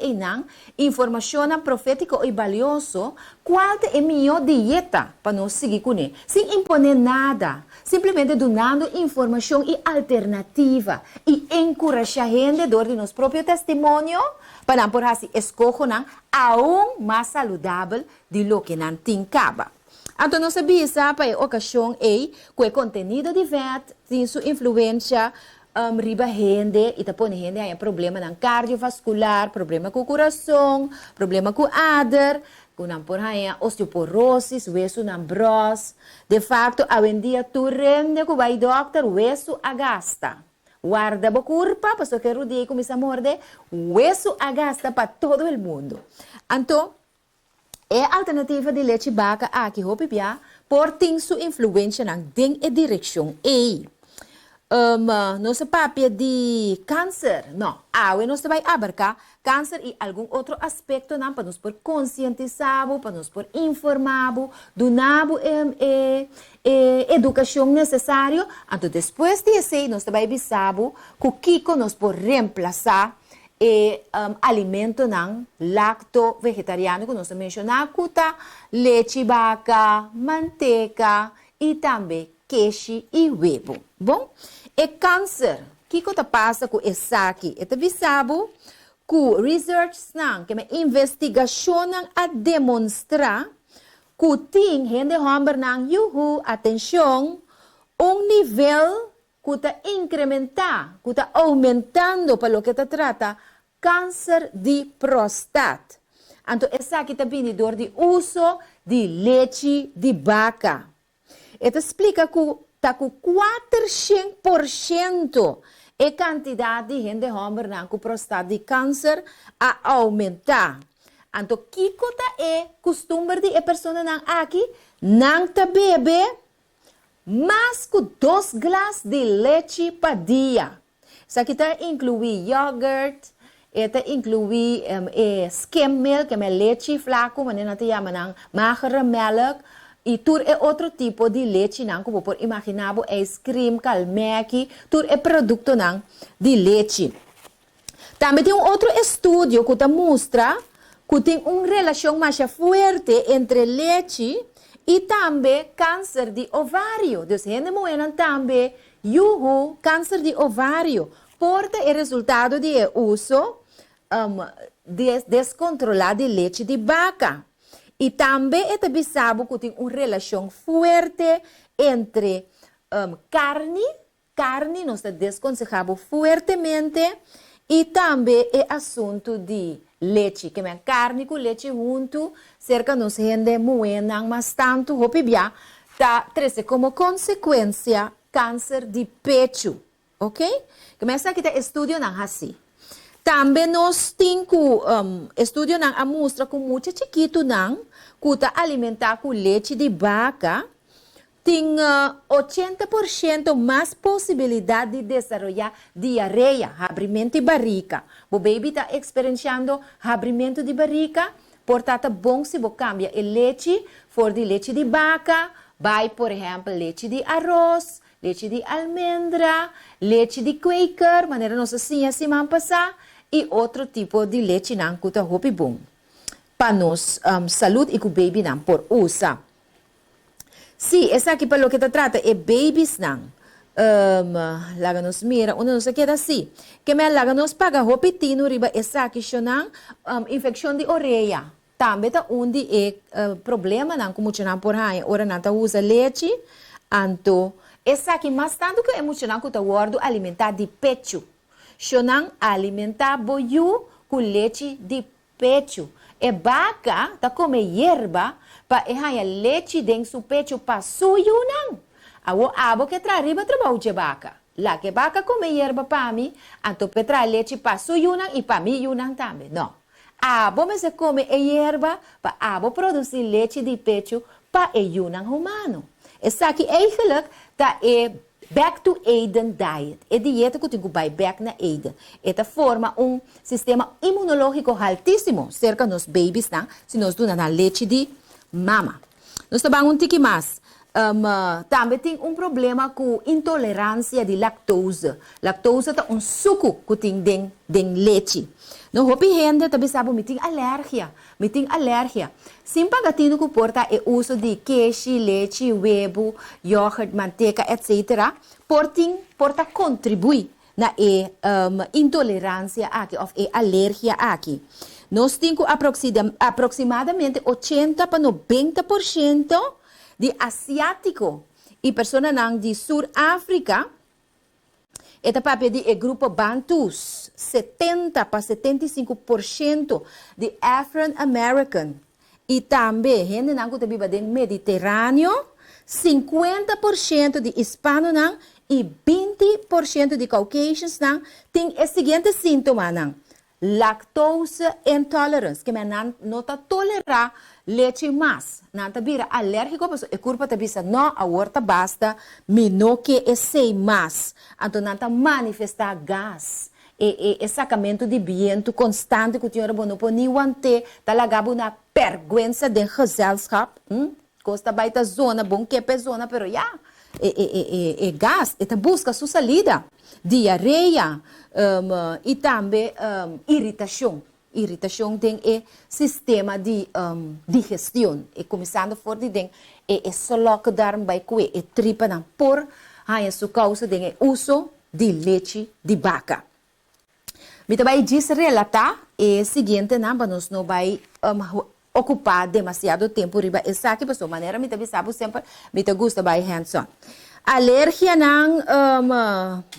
informação profética e valiosa, qual é a melhor dieta para nós seguir com ele, sem imponer nada, simplesmente dando informação e alternativa e encorajar a gente de nosso próprio testemunho para não poder escolher aún mais saudável de lo que não tem caba. Então, nós sabemos para a ocasião que o contenido de vet tem sua influência riba gente e põe gente aí problema na cardiovascular, problema com o coração, problema com o adder, com não por aí osteoporose, hueso não bros. De fato, hoje em dia tu rende que vai doctor hueso agasta. guarda a curva, para que rodeie começa a morder, isso agasta para todo o mundo. Então, é a alternativa de leite vaca aqui, hopipia, por tem sua influência na direção E. Não se papia de câncer, não. Não se vai abarcar câncer e algum outro aspecto, não, para nos por conscientizar, para nos por informar, donar educação necessária. Então, depois disso, nós vai avisar que o Kiko nos por reemplazar alimento não lacto vegetariano, que nós mencionamos, leite vaca, manteiga e também queijo e ovo. Bom, e câncer, o que passa com esse aqui? É avisado que research não, que é investigação a demonstrar que tem gente homem não, atenção, nível que está incrementar, que está aumentando para o que está trata câncer de próstata. Então, essa aqui está vindo de uso de leite de vaca. Isso explica que está com 400% a quantidade de gente homem com próstata de câncer a aumentar. Então, que é costume de a pessoa aqui não está bebe mais que 2 glas de leite por dia. Isso aqui está inclui yogurt, está inclui skim milk, que é leite flaco, mas não te chama magra milk. E tudo é outro tipo de leite, não, como por imaginar, ice cream, calmeque, tudo é produto não, de leite. Também tem outro estudo que mostra que tem uma relação mais forte entre leite e também câncer de ovário. Então, gente moena também, câncer de ovário, porta é resultado de uso descontrolado de leite de vaca. E também é avisado que tem uma relação forte entre carne nós desconselhamos fortemente, e também é assunto de leite, que é carne com leite junto, cerca nos rende moena, mas tanto, hopibia, tá traz como consequência câncer de pecho, ok? Começa aqui a estudo não assim. Também nós temos estudo não mostra que muito chiquito não, que tá alimentar com leite de vaca, tem 80% mais possibilidade de desenvolver diarreia, abrimento de barriga. O baby está experienciando abrimento de barriga, portanto, bom se você cambia o leite for de leite de vaca, vai, por exemplo, leite de arroz, leite de almendra, leite de Quaker, maneira nossa assim passar, e outro tipo de leite não que está bom. Para nós, saúde e que o baby não por usar. Sim, essa aqui para o que trata é babies não. Laga nos mira, onde nos queda assim. Que me laga nos paga hopitino riba essa aqui não, infecção de orelha. Também tá onde é problema não, como não por aí, ora não tá usa leite, anto essa aqui mais tanto que emocional que tá guardo alimentar de pecho. Xonang alimentar boiú com leite de pecho. E vaca tá come hierba para errar leite dentro do pecho para suyo não. Abo que traz riba trabalho de vaca. Lá que vaca come hierba para mim, então que traz leite para suyo não e para mim não também. Não. Abo me se come hierba para abo produzir leite de pecho para o não humano. Essa aqui eigenlijk tá back to Eden diet. É dieta que tem que vai back na Eden. Esta forma sistema imunológico altíssimo cerca dos babies, não? Se nós damos na leite de mama. Nós também um tique mais. Também tem problema com intolerância de lactose. Lactose é suco que tem dentro leite. Não hopi gente também sabe que tem alergia. Sim, pagatino que porta é uso de queijo, leite, ovo, iogurte, manteiga, etc. Porta contribui na intolerância aqui, ou alergia aqui. Nós temos aproximadamente 80 para 90% de asiático e pessoas de Sul-África. Esta papel de grupo Bantus, 70 para 75% de African American. E também, gente que vive no Mediterrâneo, 50% de hispano não e 20% de Caucasians não tem o seguinte sintoma não. Lactose intolerance, que não está tolerar leite mais. Não está vira alérgico, mas a culpa está bisa não, a horta basta, não que é sei mais. Então não está manifestar gás. E sacamento de viento constante que o senhor não pode nem manter, tá lagado na vergonha de gezelschap. Costa baita zona, bom que é zona, pero já. Gás, e busca sua salida, diarreia e também irritação. Irritação tem sistema de digestão. E começando forte tem só que dar vai coe e tripa não por a sua causa tem uso de leite de vaca. Me também diz relatar e seguinte não nós não vai ocupar demasiado tempo riba essa aqui pessoa maneira me também sabe sempre me te gusta by hands-on. Alergia não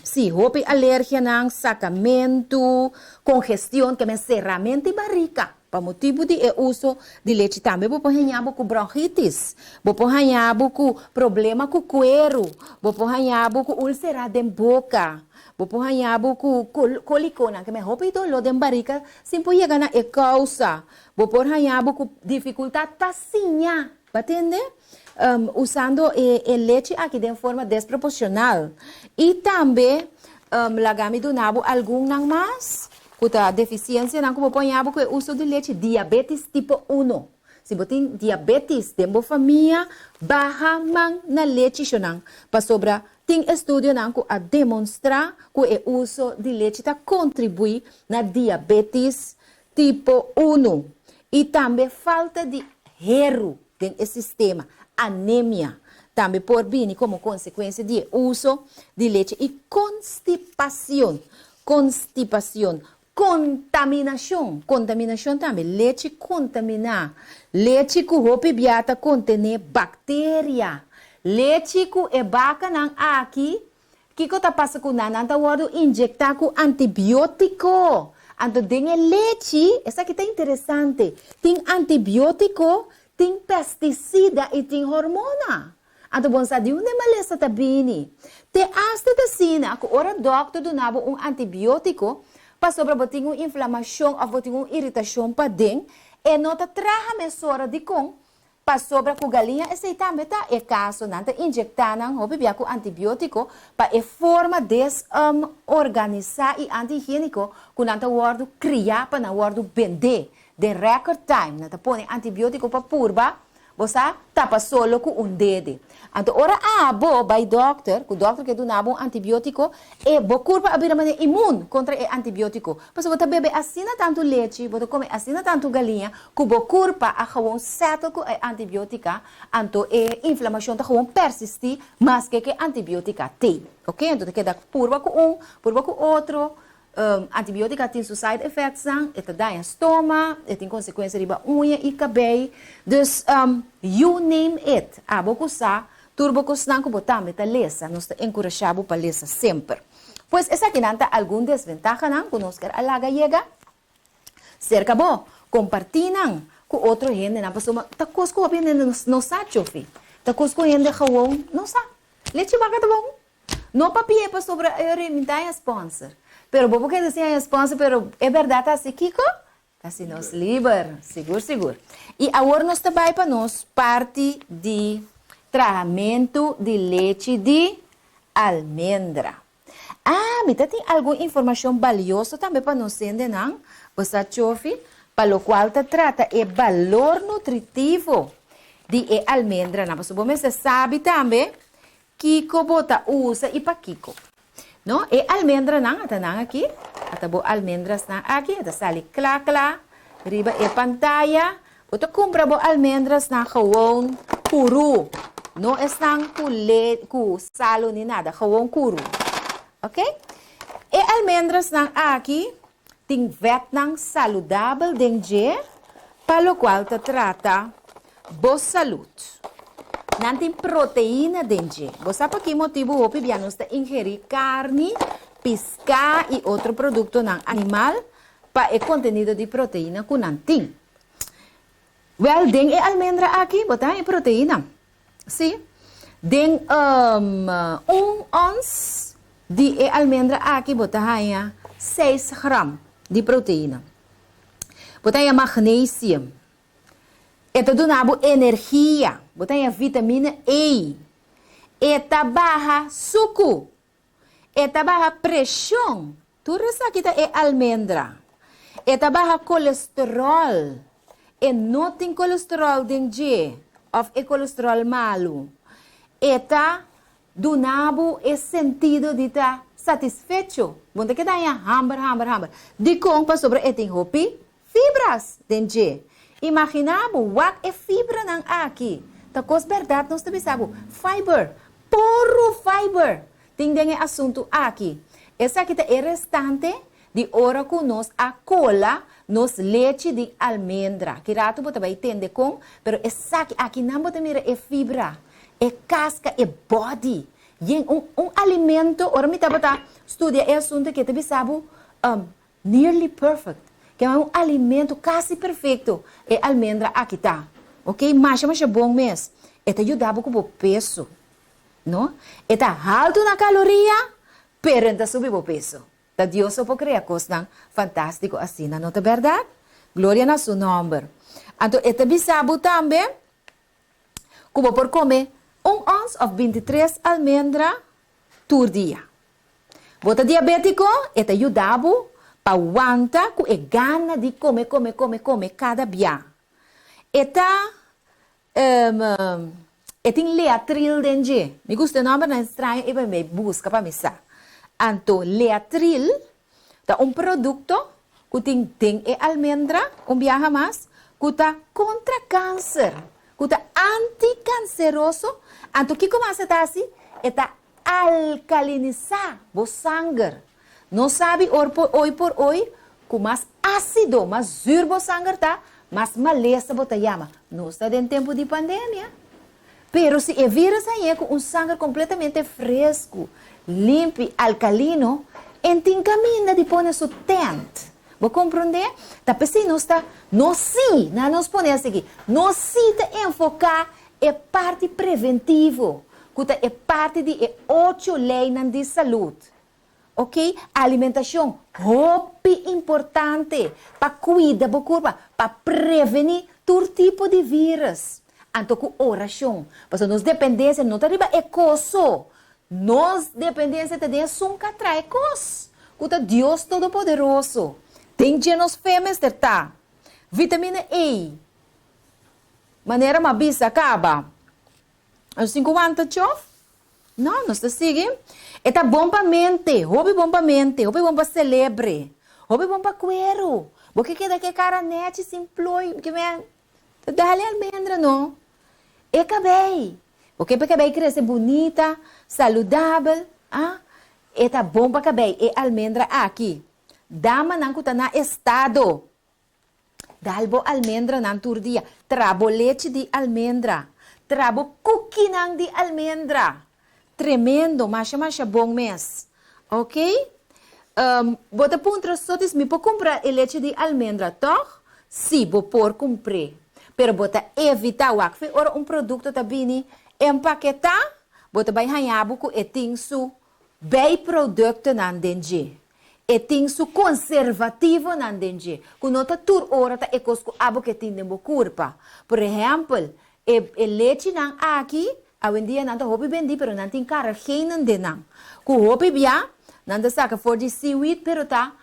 sim, hope alergia não sacamento, congestão que é serramento e barriga. Para motivo de uso de leite também, vou arranhar com bronquitis, vou arranhar com problema com cuero, vou arranhar com úlcera de boca, vou arranhar com colicona, que me roupa e dolor de barriga, sempre chega na causa, vou arranhar com dificuldade para sinhar, entende? Usando leite aqui de forma desproporcional. E também, lagami do nabo algum não mais, kuta deficiência não como ponhabo com o uso de leite diabetes tipo 1. Se você tem diabetes, tem uma família, barra man na leite chonang. Para sobra, tem estudo não que a demonstrar que o uso de leite está contribui na diabetes tipo 1. E também falta de hierro dentro do sistema, anemia. Também por vir como consequência de uso de leite e constipação. Contaminação também, leite contamina, leite que roupa biata contém bactéria, leite que é vaca não aqui, que tá passa com nada, tá wado injectar com antibiótico, então tem leite, essa aqui tá interessante, tem antibiótico, tem pesticida e tem hormona. Então, bom, sabe onde maleza tá bini? Te hasta da sina, que ora doctor do nabo antibiótico, para sobre botar uma inflamação ou botar uma irritação para dentro, e não tá traga mesora de com, para sobre com galinha, esse também tá é caso não tá injectar não, ou bebia com antibiótico, para é forma de organizar e anti-higiênico, que não tá guardo criar para não guardo vender, de record time, não tá põe antibiótico para purba. Você tapa solo com dedo. Então, ora bo by doctor, que o doctor que do nabo antibiótico, e bo curva abrir maneira imune contra o antibiótico. Mas você bebe assina tanto leite, você come assina tanto galinha, que bo curva a gewoon settle com antibiótica, então a inflamação tá gewoon persistir, mas que antibiótica tem. Ok? Então, queda curva com curva com outro. Antibiótica tem seus side effects, eta dá em estômago, tem consequência de unha e cabelo. Dus, you name it. Abocusa, turbocusnan que botar meta lesa, nós encorajamos para lesa sempre. Pois essa aqui não tá algum desventaja não, que nós quer alaga chega. Cerca bo, compartir não, com outro gente não, pessoa, tá cosco bem não sabe chofi, tá cosco gente gewoon, não sabe. Leite vaca tá bom. Não papie para sobre a sponsor. Pero vou porque assim a sponsor, pero é verdade assim, Kiko? Assim nos livre, seguro. E agora nós também para nós parte de tratamento de leite de almendra. Me tem alguma informação valiosa também para nós entender, não? Você chofe, para o qual trata o valor nutritivo de almendra, não? Você sabe também Kiko bota usa e para Kiko. No, almendra nang atanang aqui, atabo almendras nang aqui, ata sali kla, riba pantalla, uto compra bo almendras na gewoon kuru, no estang ku salo ni nada, gewoon kuru, ok? Almendras nang aqui, ting vet nang saludabel dengue, para o qual te trata bo saúde. Não tem proteína dentro. Você sabe por que motivo o pibianos está ingerir carne, pesca e outro produto não animal para o contenido de proteína que não tem. Well, tem almendra aqui, botar proteína. Sim. Den ons de almendra aqui botahaya 6 gram de proteína. Botahaya magnesium. Eta donabo energia. Botahaya vitamina E. Eta baja suco. Eta baja pressão. Tudo isso aqui é almendra. Eta baja colesterol. E não tem colesterol dentro. Of é colesterol malo. Eta donabo é sentido de estar satisfeito. Bom, que daí hambar. De compra sobre tem hopi fibras dentro. Imaginamos what é fibra nang aqui. Ta cos verdade nós também sabemos. Fiber, puro fiber. Tem dengue assunto aqui. Essa aqui é restante de hora que nós a cola, nos leche de almendra. Que rato você vai entender com, pero essa aqui não pode mirar é fibra, é casca, é body. E alimento, ora me tá estudia é assunto que também sabe nearly perfect. Que é alimento quase perfeito. É almendra aqui tá. Ok? Mas bom mês. Eta ajudava com o peso. Não? Eta alto na caloria, pero ainda subir o peso. Da Deus só pode criar coisas fantástico assim, não é verdade? Glória na seu nome. Então, eta bisabo também, como por comer 1 of 23 almendra por dia. Bota diabético, eta ajudava para aguentar com a gana de comer cada dia. Eta tem leatril dentro. Me gusta o nome, não é estranho, e vai me busca para me sa. Então, leatril é produto que tem almendra, viaja mais, que está contra câncer, que está anticanceroso. Então, o que começa a estar assim? Está alcalinizar o sangue. Não sabe, hoje por hoje, com mais ácido, mais zurbo o sangue está, mais maleza bota yama. Não está em tempo de pandemia. Pero se o vírus aí com um sangue completamente fresco, limpo, alcalino, então caminha de pôr seu tent. Vou compreender? Tá pensando não sim, não nos põe aqui. Não sim te enfocar é parte preventivo, que é parte de 8 leis de saúde. Ok? A alimentação é importante para cuidar da corpo, para prevenir todo tipo de vírus. Então, com oração, porque nossa dependência não está é coisa. Nossa dependência também é um que traz coisa. Que Deus Todo-Poderoso. Tem que nos fêmeas tá. Vitamina E. Maneira uma bisa acaba. Os 50 chof? Não, nós está seguindo. É bom para mente. Hobby bom para mente. Hobby bom para celebre. Hobby bom para cuero. Porque que daqui cara net simplói. Que vem. Dá-lhe almendra, não? É cabelo. Porque para cabelo crescer bonita, saludável. É bom para cabelo. É almendra aqui. Dama não está na estado. Dalbo almendra não tur dia. Trabo leite de almendra. Trabo cookie nang de almendra. Tremendo. Masha bom mês. Ok? Bota ponto Sotis me pode comprar leite de almendra, toh? Sim, vou por comprar. Pero bota evitar o que ora produto também empaquetar, bota vai hanhabo com etinsu bem produto nan denje. Etinsu conservativo nan denje. Com nota tur ora ta ecosco abo que tem dembo curpa. Por exemplo, leite nan aqui, a dia nan ta hopi bendi, pero nan tem cara geen de nan. Com hopi bia, nan ta saca for de seaweed, pero ta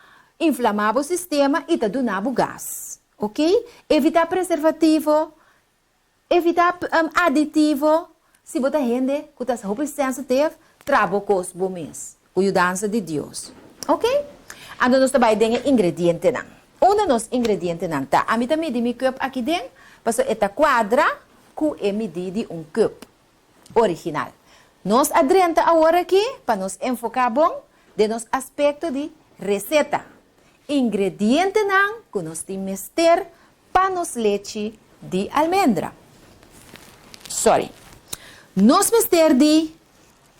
inflamava o sistema e ta donava gás. Ok? Evitar preservativo, evitar aditivo. Se você rende, que está super sensitive, trabo cos bom mês. Com a ajuda de Deus. Ok? Então, nós também temos ingredientes. Um dos ingredientes tá. A mim também de meu cup aqui dentro, porque esta quadra que é medida de cup original. Nós adrenta agora aqui, para nos enfocar bom, de nos aspecto de receita. Ingrediente que nós temos ter para nos leite de almendra. Nós temos ter de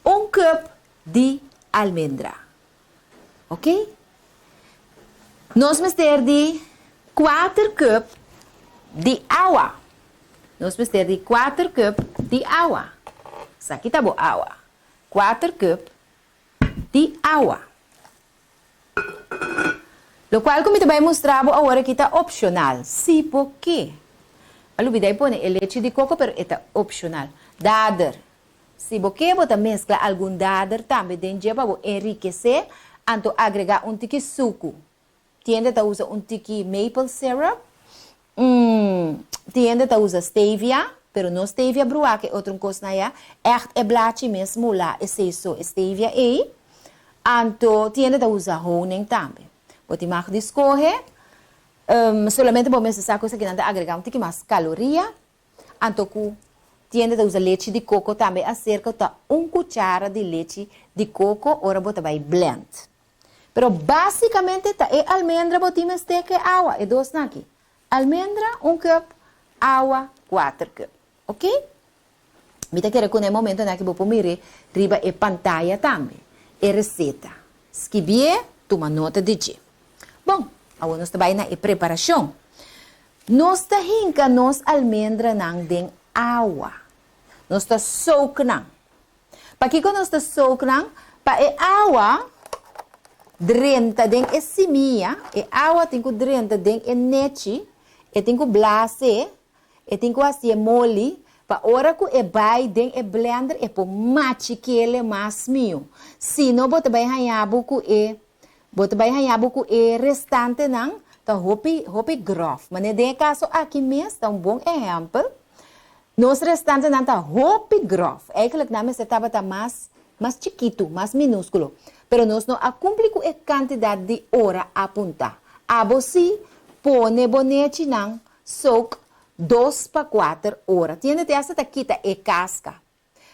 1 cup de almendra. Ok? Nós temos ter de 4 cup de água. Nós temos ter de 4 cup de água. Aqui tá bom, água. 4 cups de água. O qual, como eu vai mostrar agora, que está opcional. Se porque. Não olvidei pôr leite de coco, mas é opcional. Dader. Se porque você mescla algum dader também dentro para enriquecer, então agregar um tique suco. Tiende a usar um tique maple syrup. Tiende a usar stevia, mas não stevia brua, que é outra coisa aí. É blache mesmo lá, é isso, stevia aí. Então, tiende a usar honey também. Você pode escolher, solamente para essa coisa que não agregar um tique mais caloria. Então, tiende a usar leite de coco também, acerca de 1 cuchara de leite de coco, ora você vai blend. Pero basicamente é almendra, você mescla água, é dois aqui. Almendra, 1 cup, água, 4 cup. Ok? Mita quero que no momento na que você mire, riba é pantalla também. É receita. Escrever, toma nota de dia. Bom, agora nós estamos na preparação. Nós estamos hinca nos almendra nang den água. Nós estamos souknang. Para que nós estamos souknang, para a água drenta den é semia, a água tem que drenta den é nete, e tem que blase, e tem que fazer mole, para hora que é vai den é blender, é por mate que ele mais mio. Se não botar bem hanhabu ku e restante nang ta hopi grof. Mas nesse caso aqui mesmo tá bom exemplo. Nos restante nang ta hopi grof. Eigenlijk name se tava tá mais chiquito, mais minúsculo. Pero nós não acumplico a quantidade de hora a apuntar. Abo si pone bonete nang soak 2 para 4 horas. Tiene essa aqui tá é casca.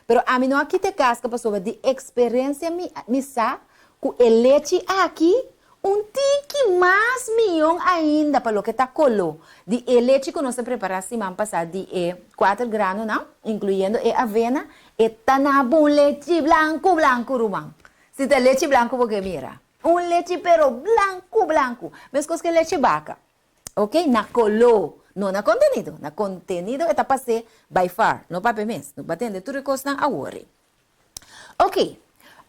Pero a mim não aqui tem casca para sobre de experiência missa com o leite aqui tique mais milhão ainda para o que está colo. De leite que nós preparamos semana passada de 4 granos, não? Incluindo a avena, e tá na bom leite branco rumang. Se tem leite branco, porque mira. Leite pero branco. Mesmo que leite vaca. Ok? Na colo. Não na contenido. Na contenido é para ser by far. Não para mesmo. Não para atender tudo que não agora. Ok.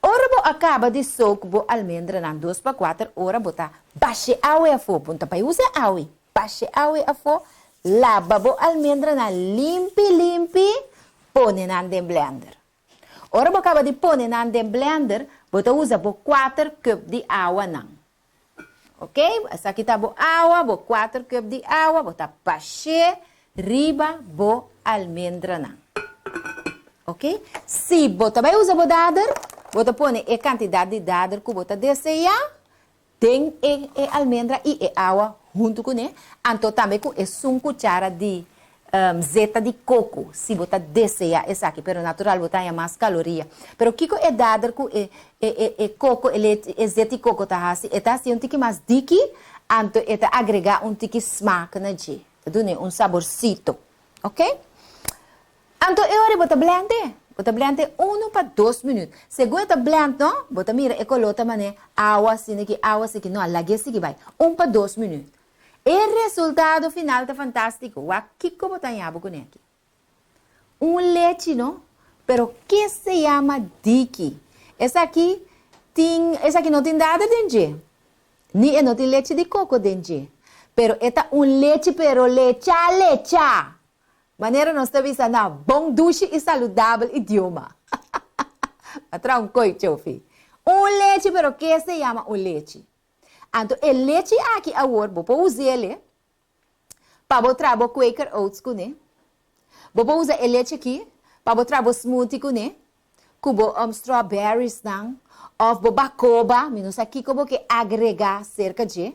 Ora bo acaba de soak bo almendra na 2 para 4 ora botar baixe água a fogo. Ponta para usar água. Baixe água a fogo. Lava bo almendra na limpe. Põe na blender. Ora bo acaba de pôr na blender. Bota usa bo 4 cup de água não. Ok? Essa aqui tá bo água, bo 4 cup de água, bota baixe riba bo almendra não. Ok? Se bota vai usar bo dader, bota põe a quantidade de dader que bota desejar, tem almendra e água junto com ele. Então também com 1 cuchara de zeta de coco, se bota desejar essa aqui, pero natural botar mais caloria. Pero kiko é dader com coco, zeta de coco tá assim, tá assim tique mais dique, então é agregar tique smaak na je, tá dando saborcito, ok? Então é hora bota blender. Bota blender 1 para 2 minutos. Segundo tá blend, não? Bota mira, colota mané, água assim aqui, não, lagi assim que vai. 1 para 2 minutos. O resultado final tá fantástico. O que como tá em com aqui? Leite, não? Pero que se chama diki? Essa aqui não tem nada dentro. Nem não tem leite de coco dentro. Pero esta leite, pero lecha. Maneira nós estamos na bom Dushi e Saludabel idioma. Atra coito, filho. Leite, pero que se chama leite? Então, o leite aqui agora, vou usar ele para botar o Quaker Oats com ele. Vou usar o leite aqui para botar o smoothie com ele. Com strawberries, não? Ou bacoba, menos aqui como que agregar cerca de.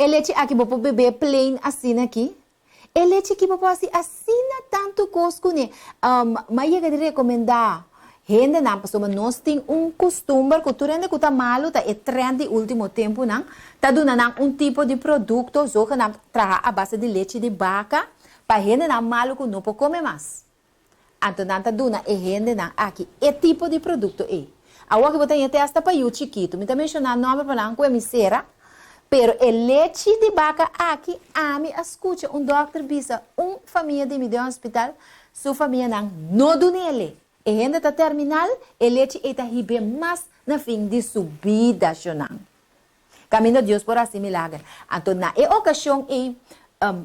O leite aqui vou beber plain assim aqui. O leite aqui vou assim tanto coisa com ele. Mas eu quero recomendar. Gente não, pessoal, nós temos costume, cultura que está malo, é trend de último tempo, não? Tá dando tipo de produto, só que não traz a base de leite de vaca, para gente não malo que não pode comer mais. Então, não tá dando gente não aqui, tipo de produto é. Agora que você tem testa para o chiquito, me tá mencionando nome para não comer misera, pero o leite de vaca aqui, a mim escuta, doctor bisa, família de me deu hospital, sua família não do nele. E ainda tá terminal, e leche está ribe mais na fim de subida, xonang. Camino Deus por assim milagre. Então, na ocasião,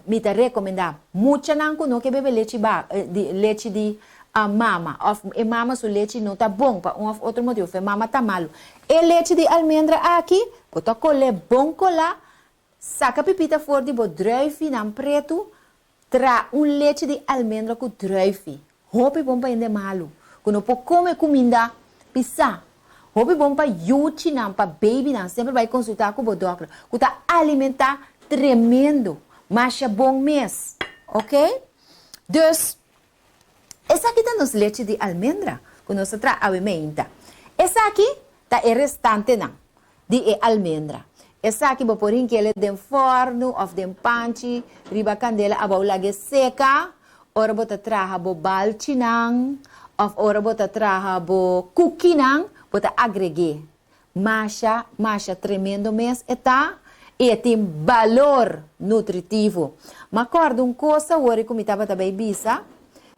me te recomendar, muita não que não que bebe leite de mama. E mama su leite não tá bom, para outro motivo, a mama tá malo. E leite de almendra aqui, bota colher bom colar, saca pipita fora de bo druifi na preto, tra leite de almendra com druifi. Hopi bom para ende malo. Quando pode comer comida, pizza. Hopi bom para yuchi não, para baby não, sempre vai consultar com o doctor. Que tá alimentar tremendo, mas é bom mês, ok? Dus, essa aqui tá nos leite de almendra, que nós tra alimenta. Essa aqui tá é restante não, de almendra. Essa aqui vou pôr em que ele de forno, ou de panchi, riba candela, abaulage seca, ora bota traha bo balchinang, of ora bota traha bo cookinang, bota agregue. Masha tremendo mês eta e tem valor nutritivo. Mas acordo uma coisa, ora como estava também bisa,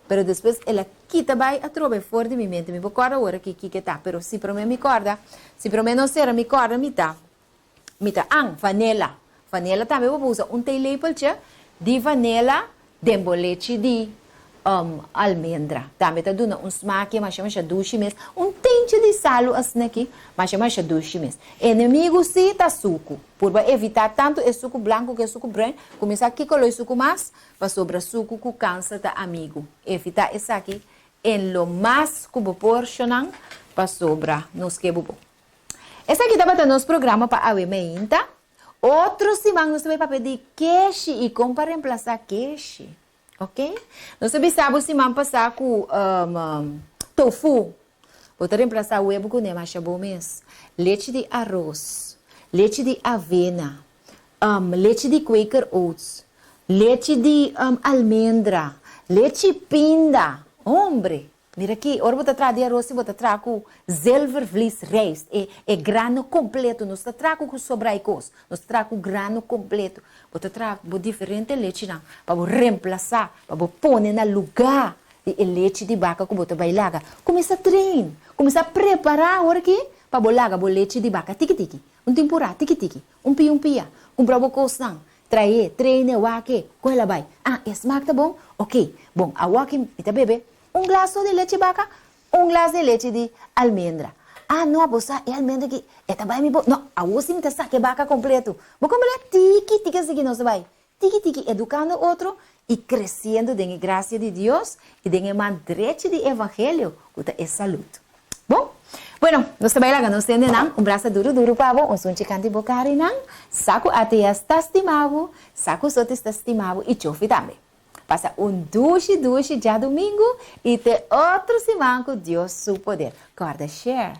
pero depois ela quita vai a trobe fora de minha mente, me acorda ora que tá, pero se para mim me acorda, se para mim não será me acorda me tá vanilla. Vanilla também vou usar telepel de vanilla, leite de almendra. Também tá dando smaque, mas chama dushi mesmo. Tente de salo assim aqui, mas chama dushi mesmo. Inimigo se tá suco. Por evitar tanto é suco branco que suco branco, começar aqui com o suco mais, para sobrar suco com câncer tá amigo. Evitar isso aqui em lo mais que proporcionam para sobrar nos que bom. Essa aqui tá para nosso programa para a meinta. Outro simão nós vai para pedir queixe e como para reemplaçar queixe. Ok? Nós sabemos se man passar com tofu. Vou reemplaçar o ebo com nemacha bom mês. Leite de arroz, leite de avena, leite de Quaker Oats, leite de almendra, leite pinda. Hombre, mira aqui, ora vou trazer de arroz e vou trazer com zilvervlies rijst. É grano completo. Nós trago com sobraicos. Nós trago grano completo. Vou trazer diferente leite não, para reemplaçar, para pôr no lugar de leite de vaca que você vai lagar. Começa a treinar, começa a preparar agora aqui para lagar o leite de vaca. Tiki-tiki, temporada, tiki-tiki, pia, comprar o coção. Treine o aqui, com ela vai. Esse marca tá bom? Ok, bom, a aqui, está bebê. Glaço de leite de vaca, glaço de leite de almendra. Não, você é almendra que está bem, não, a você me está que vaca completo. Vou comer tiki assim que não se vai. Tiki, educando outro e crescendo de graça de Deus e de mandrete de evangelho, que é saúde. Bom, bueno, nós também lá nos temos braço duro para bom, uns canti bocari não, saco até está estimado, saco só está estimado e chofe também. Passa dushi já domingo e tem outro semana com Deus seu poder. Guarda, share.